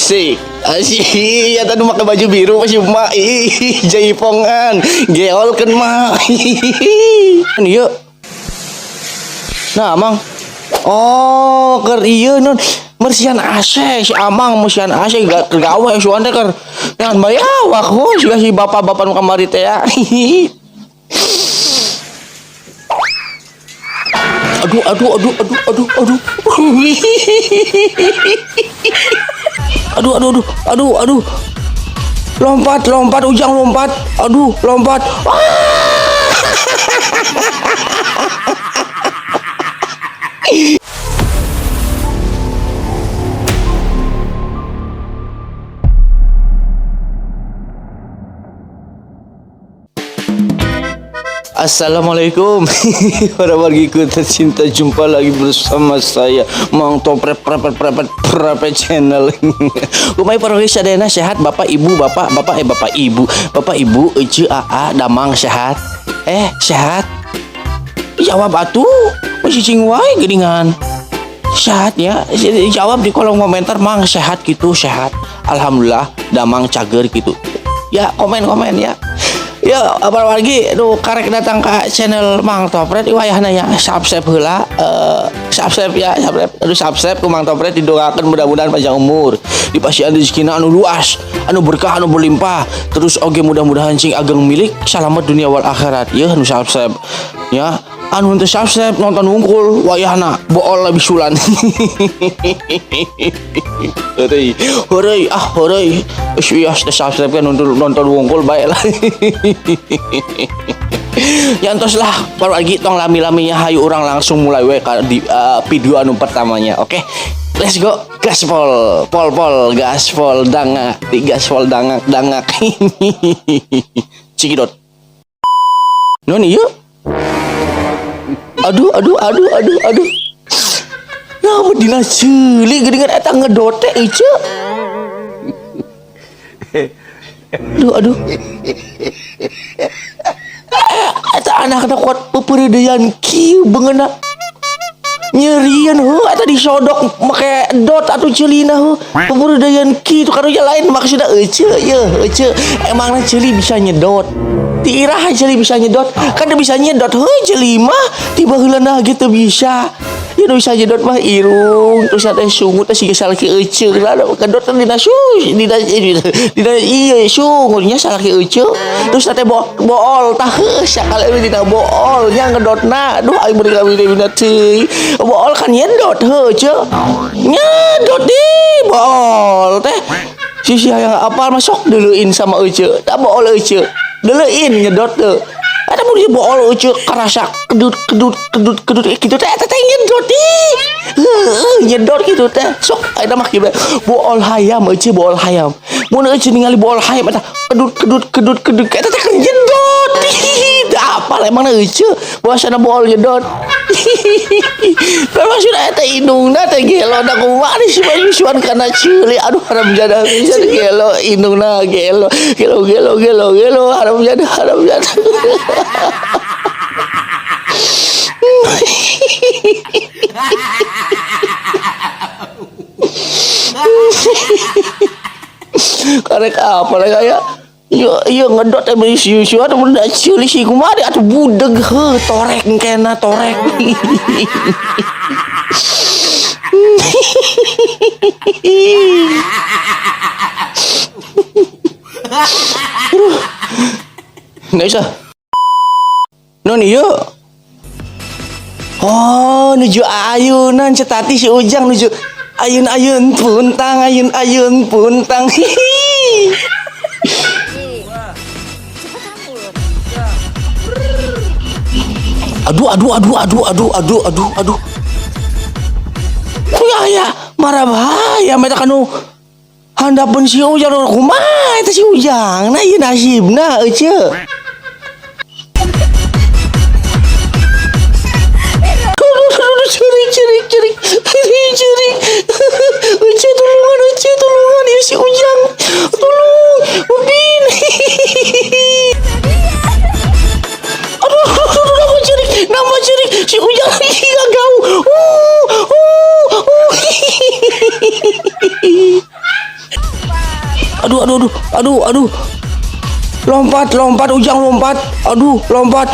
Asik. Asik. Ya tadi pakai baju biru masih mak. Jaipongan. Geol kan mak. Kan iya. Nah, Amang. Oh, ker iya non. Mersian AC si Amang mersian AC gak gawe suan teh ker. Jangan bayawak ho si bapak-bapak nu kamari teh ya. Aduh. Aduh. Lompat Ujang lompat. Aduh, lompat. Assalamualaikum para wargiku tercinta, jumpa lagi bersama saya Mang Topret Prepet channel. Kumai para wargi sadayana sehat bapak ibu ece aa damang sehat sehat jawab atuh masih cing wae geuningan sehat ya, jawab di kolom komentar Mang sehat gitu, sehat alhamdulillah damang cager gitu ya, komen ya. Ya, apa lagi? Aduh, karek datang ke channel Mang Topret, wayahna ya subscribe heula, subscribe ya, subscribe ku Mang Topret, didoakeun mudah-mudahan panjang umur, dipasihan rezekina anu luas, anu berkah, anu berlimpah, terus oge mudah-mudahan cing ageng milik selamat dunia wal akhirat. Ya, anu subscribe ya. Anu teu subscribe nonton wungkul wayahna bool bisulan. Heureui wios teh subscribe kan nonton wungkul bae lah. Yantos lah baru lagi tong lami-laminya hayu orang langsung mulai we di video anu pertamanya. Oke. Let's go, gaspol, pol, gaspol, dangak, gaspol, dangak. Cikidot. Noni yuk. Aduh. Nah, bedina ceuli geuningan eta ngedote ieu. Aduh. Eta anak kuat peperedean kieu beungeuna. Nyerian eta disodok make dot atuh ceulina peperedean kieu karunya lain maksudna ece emangna ceuli bisa nyedot. Tiirah jeli bisa nyedot, kan dia bisa nyedot jeli mah tiba heulana gitu bisa. Ya bisa nyedot mah irung, terus ada sungut teh siga salaki ece lah, kedot dina iya sungutnya salaki ece. Terus teh bool tah sakali dina bool nya ngedotna. Duh aing beri kawin teuy. Bool kan nyedot ece. Nyedot di bool teh. Si hayang apal masuk deuleun sama ece. Da bool ece. Delein nyedot tuh. Ada mau dia bool ucu kerasa kedut gitu teh nyedot nyedot gitu teh sok ada mah kieu bool hayam ucu bool hayam mun ucu ningali bool hayam eta kedut eta teh nyedot apa emang ucu bahasana bool nyedot memang sudah eta indungna teh gelo da kumaha sih bisuan kana ceuli aduh haram jadah bisa gelo indungna gelo haram jadah karek apa lah kayak iya ngedot emang siu ada benda ciuli sih kumaha atuh budeg torek kena torek. Nggak bisa. Noni yuk. Oh, nuju ayunan cetati si Ujang nuju ayun puntang. Aduh. Ya, marah bahaya meta kanu handapun si Ujang kumaha eta si Ujang. Nah ieu nasibna ece. Cerik. Uce tolongan ya si Ujang. Tolong, Udin. Aduh, nama cerik si Ujang gagau. Aduh, aduh, aduh, aduh, aduh. Lompat, lompat, Ujang lompat. Aduh, lompat.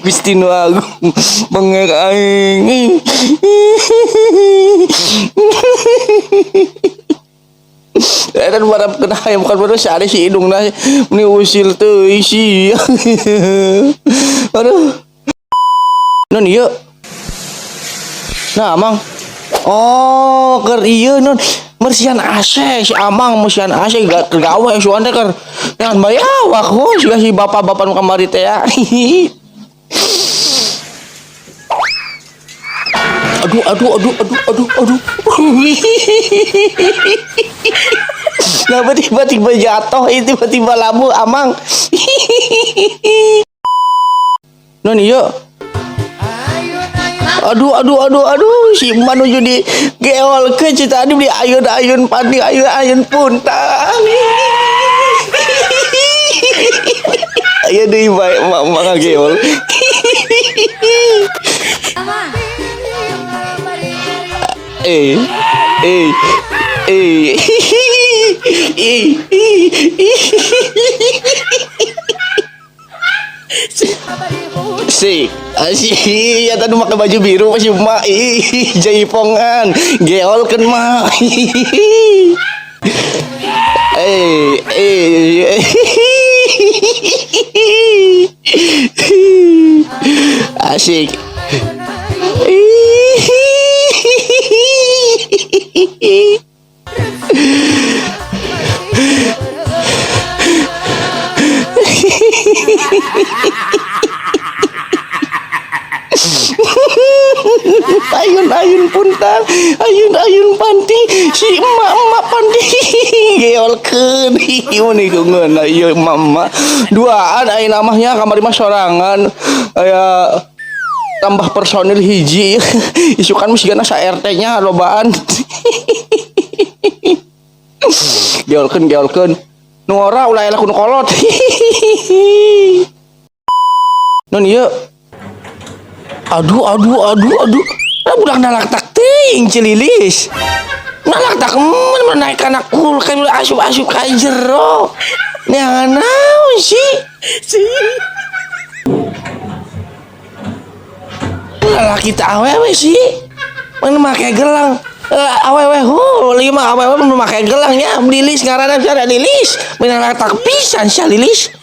Gusti Nu Agung benger aing. Dan barap kena hayam bukan baru sare si hidungna meni usil teuy si. Aduh. Non ieu. Nah, Amang. Oh, keur ieu non mersihan AC si Amang mersihan AC gawe suan teh keur ngan bayawak ho si bapak-bapak nu kamari teh ya. Aduh, aduh, aduh, aduh, aduh, aduh. Kenapa tiba-tiba jatuh, tiba-tiba labu, Amang. Non iya. Aduh, aduh, aduh, aduh, si manuju di geol ke cita di ayun-ayun pandi, ayun-ayun puntang. Ayo deui bae mak geol. Si ya tadi pakai baju biru masih mak jaipongan geolkeun mah. Asik. Ayun-ayun puntang, ayun-ayun panti, si emak-emak panti geolkeun ieu geungeun ieu emak-emak duaan aya namanya kamari mah sorangan aya tambah personil hiji isukan misigana sa RT nya lobaan. Geolkeun nu ora ulah elak nu kolot. Non ieu aduh, aduh, aduh, aduh. Budak nalaktak teuing Cililis. Nalaktak menaik anak kulkan asup-asup ka jero. Neangan naon sih? Lalaki teh awewe sih. Mana make gelang. Awewe lieu mah awewe mun make gelang nya Lilis ngaranna cara Lilis. Menalaktak pisan sia Lilis.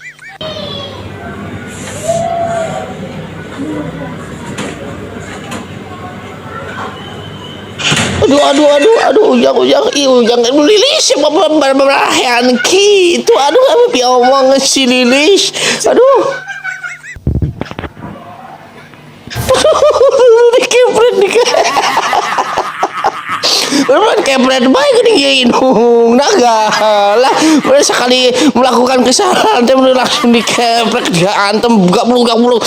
Aduh, ujang Lilis barahean kitu. Aduh, apa piomong si Lilis. Aduh. Dikepret Berman kepret bae geuning ieu indung naga lah. Sekali melakukan kesalahan teh langsung dikepret diantem gak-buluk.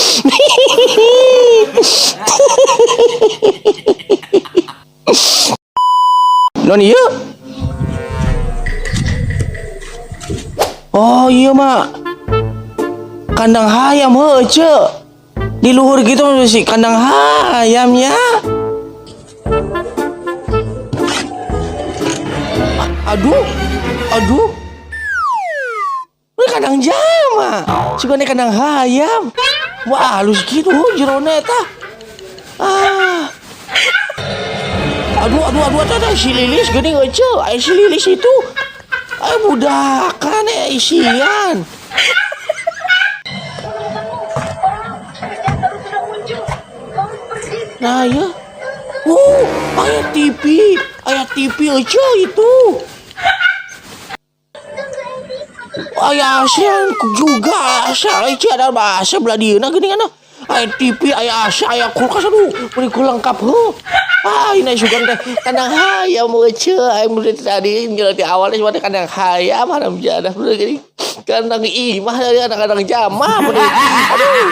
Non iya. Oh iya mak kandang hayam heuceu di luhur gitu sih kandang hayamnya. Aduh ini kandang jama cuma ini kandang hayam. Wah halus gitu jerona eta. Aduh, ada si Lilis geuning euceu, aya si Lilis itu. Budakan isian. Nah ya. Aya TV euceu itu. Aya ASEAN juga, asa ada bahasa belah dieuna geuningan. Aya TV, aya AC, aya kulkas, aduh, beriku lengkap heuh. Ini sugan teh kandang hayam euceu, aing mun tadi ngeul di awal cuma kandang hayam haram jadah bener geuning. Kandang imah dari anak-anak jama bener. Aduh.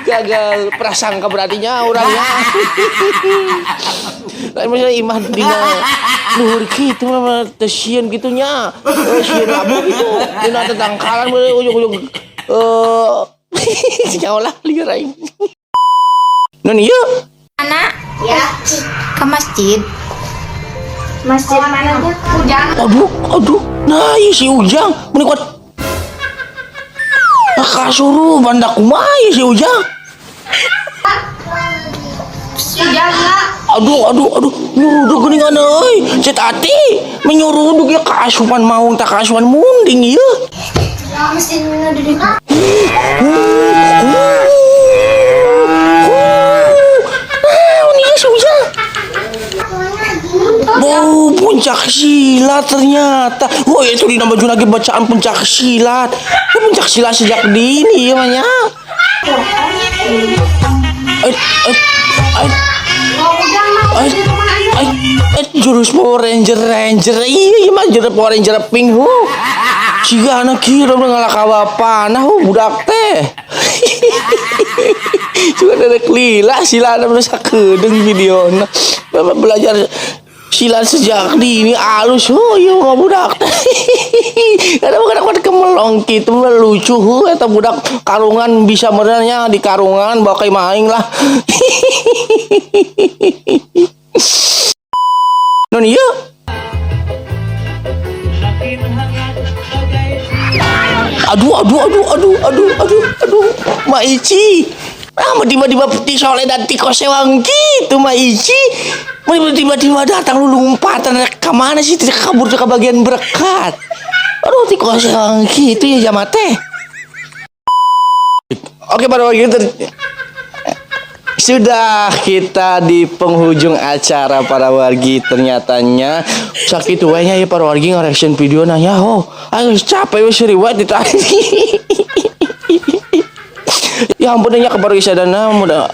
Gagal prasangka berartinya orangnya. Lain imah dina luhur gitu mah tesian gitunya. Sieun labu gitu. Dina tetangkalan ujung-ujung nyawa lah liar aing. Non ieu? Anak Ya, ke masjid. masjid mana tuh? Ujang. Aduh. Nah, ieu si Ujang meni kuat. Kasuruh bandak kumaha ieu si Ujang. Ujang lah. Aduh, nyuruduk geuningan euy. Cek ati, menyuruduk ya kaasupan maung tak kaasupan munding ieu. Ya, masjid mana di ditu? Oh, puncak silat ternyata. Oh, itu di nama lagi bacaan puncak silat. Puncak silat sejak dini ya, Manya. Jurus Power Ranger. Iya, mah jurus Power Ranger pink. Siga anak kira udah ngalaka bapana, budak teh. Juga ada lila sila ada sakedeung videona. Bapak belajar silat sejak dini alus. Iya mah budak teh. Ada budak kemelong kitu lucu eta budak karungan bisa merenya di karungan bawa kai maing lah. Non iya. Aduh, Maici. Tiba-tiba peti soledad ti kosewang gitu, Maici. Tiba-tiba datang lu lompatan ke mana sih? Kabur ke bagian berkat. Aduh, ti kosewang gitu ya jamate. Oke, para warga sudah kita di penghujung acara para wargi. Ternyatanya sakit wanya ya para wargi nge-reaction video nanya ayo capek wes riwayat itu. Ya ampun nya kebaru isadana mudah